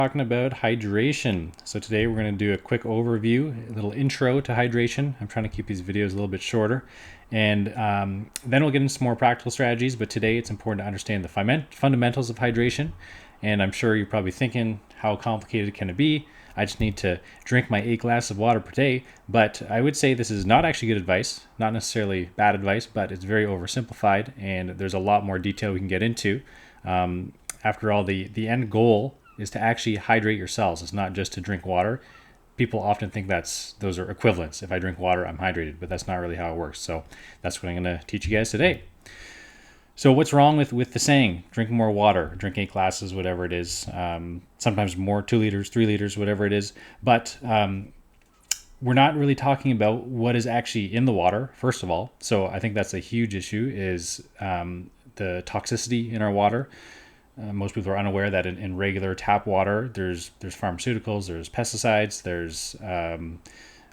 Talking about hydration. So today we're going to do a quick overview, a little intro to hydration. I'm trying to keep these videos a little bit shorter, and then we'll get into some more practical strategies. But today it's important to understand the fundamentals of hydration. And I'm sure you're probably thinking, how complicated can it be? I just need to drink my 8 glasses of water per day. But I would say this is not actually good advice, not necessarily bad advice, but it's very oversimplified, and there's a lot more detail we can get into. After all, the end goal is to actually hydrate your cells. It's not just to drink water. People often think those are equivalents. If I drink water, I'm hydrated, but that's not really how it works. So that's what I'm going to teach you guys today. So what's wrong with the saying, drink more water, drink 8 glasses, whatever it is, sometimes more, 2 liters, 3 liters, whatever it is. But we're not really talking about what is actually in the water, first of all. So I think that's a huge issue, is the toxicity in our water. Most people are unaware that in regular tap water, there's pharmaceuticals, there's pesticides, there's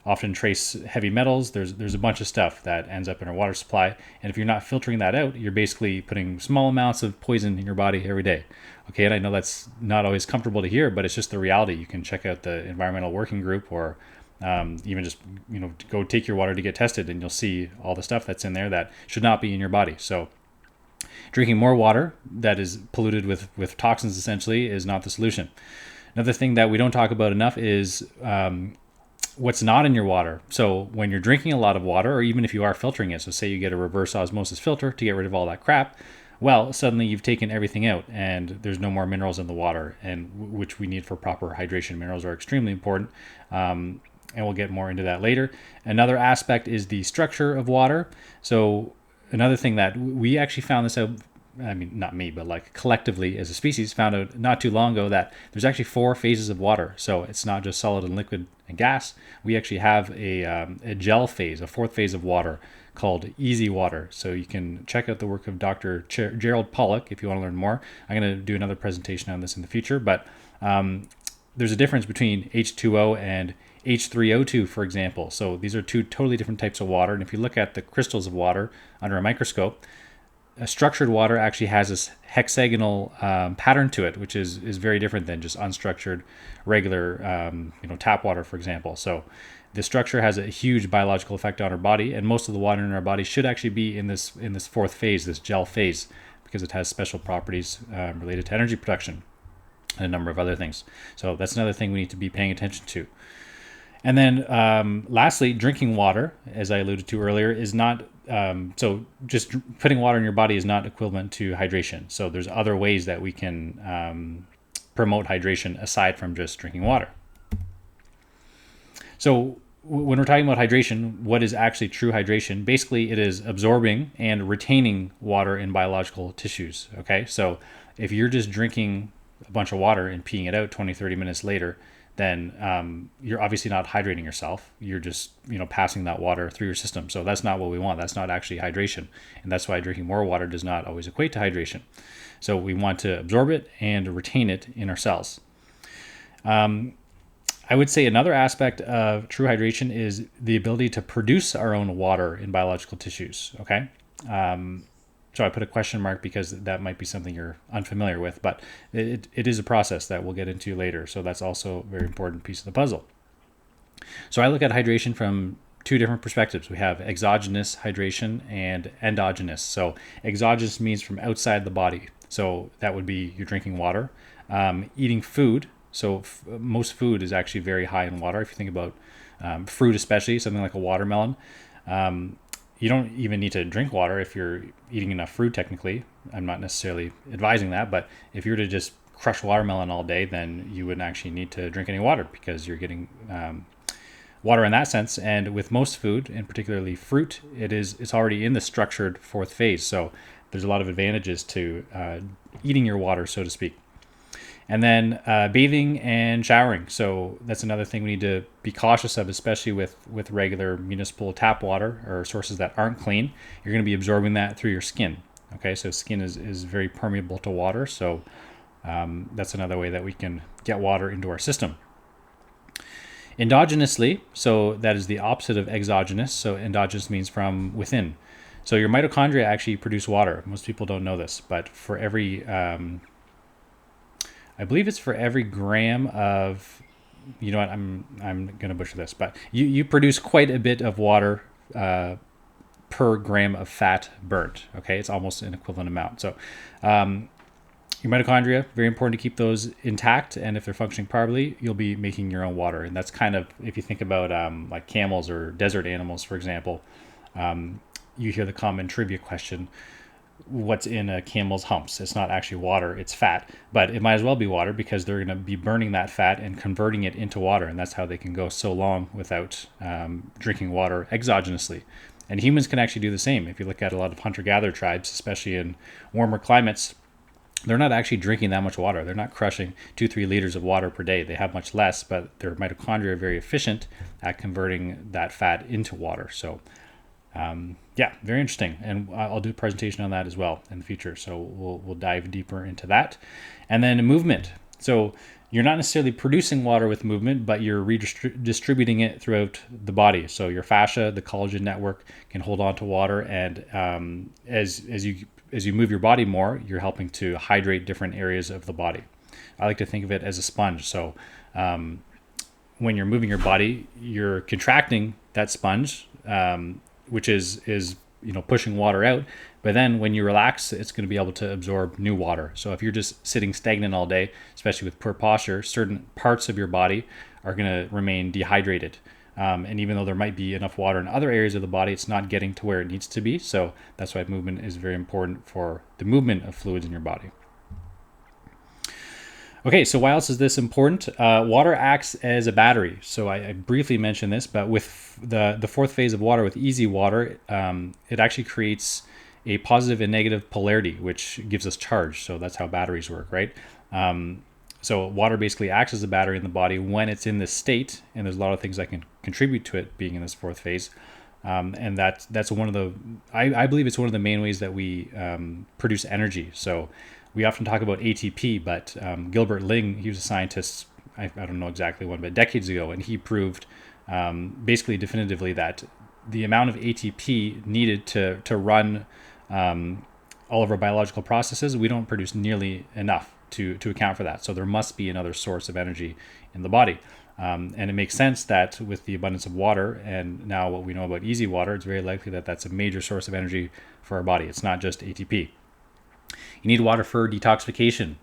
often trace heavy metals. There's a bunch of stuff that ends up in our water supply, and if you're not filtering that out, you're basically putting small amounts of poison in your body every day. Okay, and I know that's not always comfortable to hear, but it's just the reality. You can check out the Environmental Working Group, or even just go take your water to get tested, and you'll see all the stuff that's in there that should not be in your body. So drinking more water that is polluted with toxins essentially is not the solution. Another thing that we don't talk about enough is what's not in your water. So when you're drinking a lot of water, or even if you are filtering it, so say you get a reverse osmosis filter to get rid of all that crap, well, suddenly you've taken everything out and there's no more minerals in the water, and which we need for proper hydration. Minerals are extremely important. And we'll get more into that later. Another aspect is the structure of water. So another thing that we actually found this out, I mean, not me, but like collectively as a species, found out not too long ago that there's actually 4 phases of water. So it's not just solid and liquid and gas. We actually have a gel phase, a 4th phase of water called easy water. So you can check out the work of Dr. Gerald Pollack if you want to learn more. I'm going to do another presentation on this in the future, but there's a difference between H2O and H3O2, for example. So these are 2 totally different types of water. And if you look at the crystals of water under a microscope, a structured water actually has this hexagonal pattern to it, which is very different than just unstructured, regular, tap water, for example. So the structure has a huge biological effect on our body, and most of the water in our body should actually be in this 4th phase, this gel phase, because it has special properties related to energy production and a number of other things. So that's another thing we need to be paying attention to. And then lastly, drinking water, as I alluded to earlier, is not, so just putting water in your body is not equivalent to hydration. So there's other ways that we can promote hydration aside from just drinking water. So when we're talking about hydration, what is actually true hydration? Basically, it is absorbing and retaining water in biological tissues. Okay, so if you're just drinking a bunch of water and peeing it out 20, 30 minutes later, then you're obviously not hydrating yourself. You're just passing that water through your system. So that's not what we want. That's not actually hydration. And that's why drinking more water does not always equate to hydration. So we want to absorb it and retain it in our cells. I would say another aspect of true hydration is the ability to produce our own water in biological tissues. Okay. So I put a question mark because that might be something you're unfamiliar with, but it is a process that we'll get into later. So that's also a very important piece of the puzzle. So I look at hydration from 2 different perspectives. We have exogenous hydration and endogenous. So exogenous means from outside the body. So that would be you're drinking water, eating food. So most food is actually very high in water. If you think about fruit, especially something like a watermelon, you don't even need to drink water if you're eating enough fruit, technically. I'm not necessarily advising that, but if you were to just crush watermelon all day, then you wouldn't actually need to drink any water, because you're getting water in that sense. And with most food, and particularly fruit, it's already in the structured 4th phase. So there's a lot of advantages to eating your water, so to speak. And then bathing and showering. So that's another thing we need to be cautious of, especially with regular municipal tap water or sources that aren't clean. You're going to be absorbing that through your skin. Okay, so skin is very permeable to water. So that's another way that we can get water into our system. Endogenously, so that is the opposite of exogenous. So endogenous means from within. So your mitochondria actually produce water. Most people don't know this, but for every I believe it's for every gram of, you know what, I'm gonna butcher this, but you produce quite a bit of water per gram of fat burnt. Okay, it's almost an equivalent amount. So your mitochondria, very important to keep those intact, and if they're functioning properly, you'll be making your own water. And that's kind of, if you think about like camels or desert animals, for example, you hear the common trivia question, what's in a camel's humps? It's not actually water, it's fat, but it might as well be water because they're going to be burning that fat and converting it into water, and that's how they can go so long without drinking water exogenously. And humans can actually do the same. If you look at a lot of hunter-gatherer tribes, especially in warmer climates, they're not actually drinking that much water. They're not crushing 2-3 liters of water per day. They have much less, but their mitochondria are very efficient at converting that fat into water. So yeah, very interesting. And I'll do a presentation on that as well in the future. So we'll dive deeper into that. And then movement. So you're not necessarily producing water with movement, but you're redistributing it throughout the body. So your fascia, the collagen network, can hold on to water, and as you move your body more, you're helping to hydrate different areas of the body. I like to think of it as a sponge. So when you're moving your body, you're contracting that sponge, which is pushing water out. But then when you relax, it's going to be able to absorb new water. So if you're just sitting stagnant all day, especially with poor posture, certain parts of your body are going to remain dehydrated. And even though there might be enough water in other areas of the body, it's not getting to where it needs to be. So that's why movement is very important for the movement of fluids in your body. Okay, so why else is this important? Water acts as a battery. So I briefly mentioned this, but with the fourth phase of water, with easy water, it actually creates a positive and negative polarity, which gives us charge. So that's how batteries work, right? So water basically acts as a battery in the body when it's in this state, and there's a lot of things that can contribute to it being in this fourth phase. And that's one of the, I believe it's one of the main ways that we produce energy. So we often talk about ATP, but Gilbert Ling, he was a scientist, I don't know exactly when, but decades ago, and he proved basically definitively that the amount of ATP needed to run all of our biological processes, we don't produce nearly enough to account for that. So there must be another source of energy in the body. And it makes sense that with the abundance of water and now what we know about easy water, it's very likely that that's a major source of energy for our body. It's not just ATP. You need water for detoxification.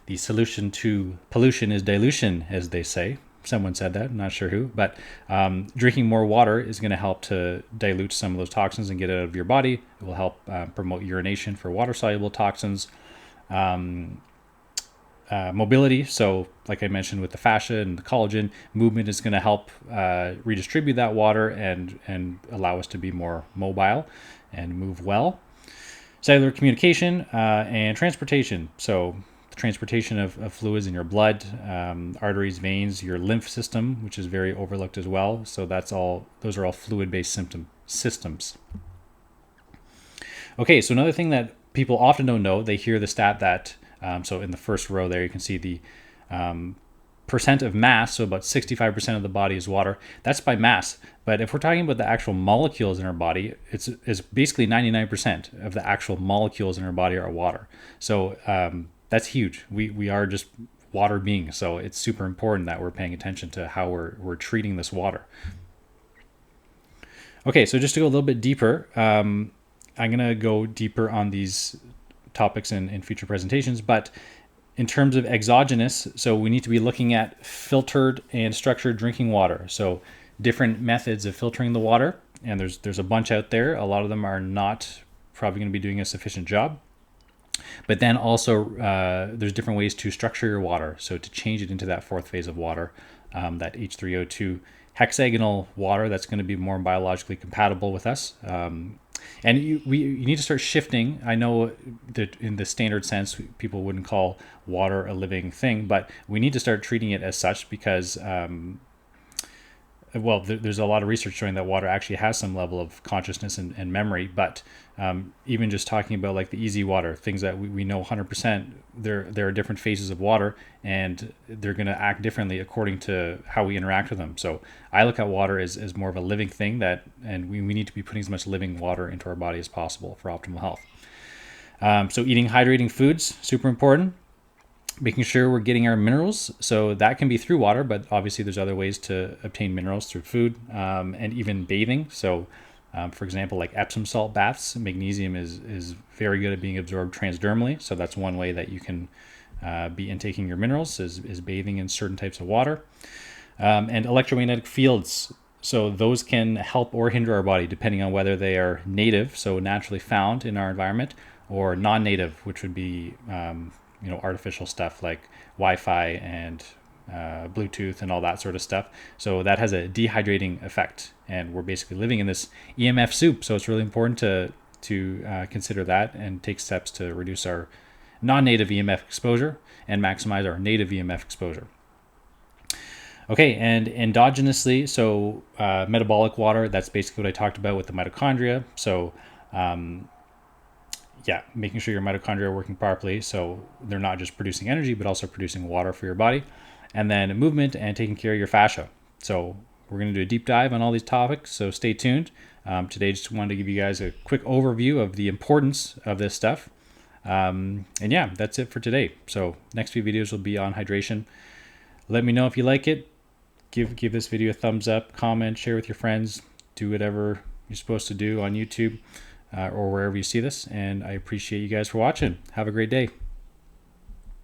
The solution to pollution is dilution, as they say. Someone said that, I'm not sure who, but drinking more water is going to help to dilute some of those toxins and get it out of your body. It will help promote urination for water-soluble toxins. Mobility, so like I mentioned with the fascia and the collagen, movement is going to help redistribute that water and allow us to be more mobile and move well. Cellular communication and transportation. So the transportation of fluids in your blood, arteries, veins, your lymph system, which is very overlooked as well. So those are all fluid-based systems. Okay, so another thing that people often don't know, they hear the stat that, so in the first row there, you can see the percent of mass, so about 65% of the body is water. That's by mass. But if we're talking about the actual molecules in our body, it's basically 99% of the actual molecules in our body are water. So that's huge. We are just water beings. So it's super important that we're paying attention to how we're treating this water. Okay, so just to go a little bit deeper, I'm going to go deeper on these topics in future presentations, but in terms of exogenous, so we need to be looking at filtered and structured drinking water. So different methods of filtering the water, and there's a bunch out there. A lot of them are not probably going to be doing a sufficient job. But then also there's different ways to structure your water. So to change it into that fourth phase of water, that H3O2 hexagonal water that's going to be more biologically compatible with us. And you need to start shifting. I know that in the standard sense, people wouldn't call water a living thing, but we need to start treating it as such because, there's a lot of research showing that water actually has some level of consciousness and memory. But even just talking about like the easy water, things that we know 100%, there are different phases of water, and they're going to act differently according to how we interact with them. So I look at water as more of a living thing and we need to be putting as much living water into our body as possible for optimal health. So eating hydrating foods, super important. Making sure we're getting our minerals. So that can be through water, but obviously there's other ways to obtain minerals through food, and even bathing. So for example, like Epsom salt baths, magnesium is very good at being absorbed transdermally. So that's one way that you can be intaking your minerals is bathing in certain types of water. And electromagnetic fields. So those can help or hinder our body depending on whether they are native, so naturally found in our environment, or non-native, which would be artificial stuff like Wi-Fi and Bluetooth and all that sort of stuff. So that has a dehydrating effect, and we're basically living in this EMF soup. So it's really important to consider that and take steps to reduce our non-native EMF exposure and maximize our native EMF exposure. Okay, and endogenously, so metabolic water, that's basically what I talked about with the mitochondria. So making sure your mitochondria are working properly, so they're not just producing energy, but also producing water for your body. And then movement and taking care of your fascia. So we're going to do a deep dive on all these topics, so stay tuned. Today, just wanted to give you guys a quick overview of the importance of this stuff. And yeah, that's it for today. So next few videos will be on hydration. Let me know if you like it. Give this video a thumbs up, comment, share with your friends, do whatever you're supposed to do on YouTube or wherever you see this. And I appreciate you guys for watching. Have a great day.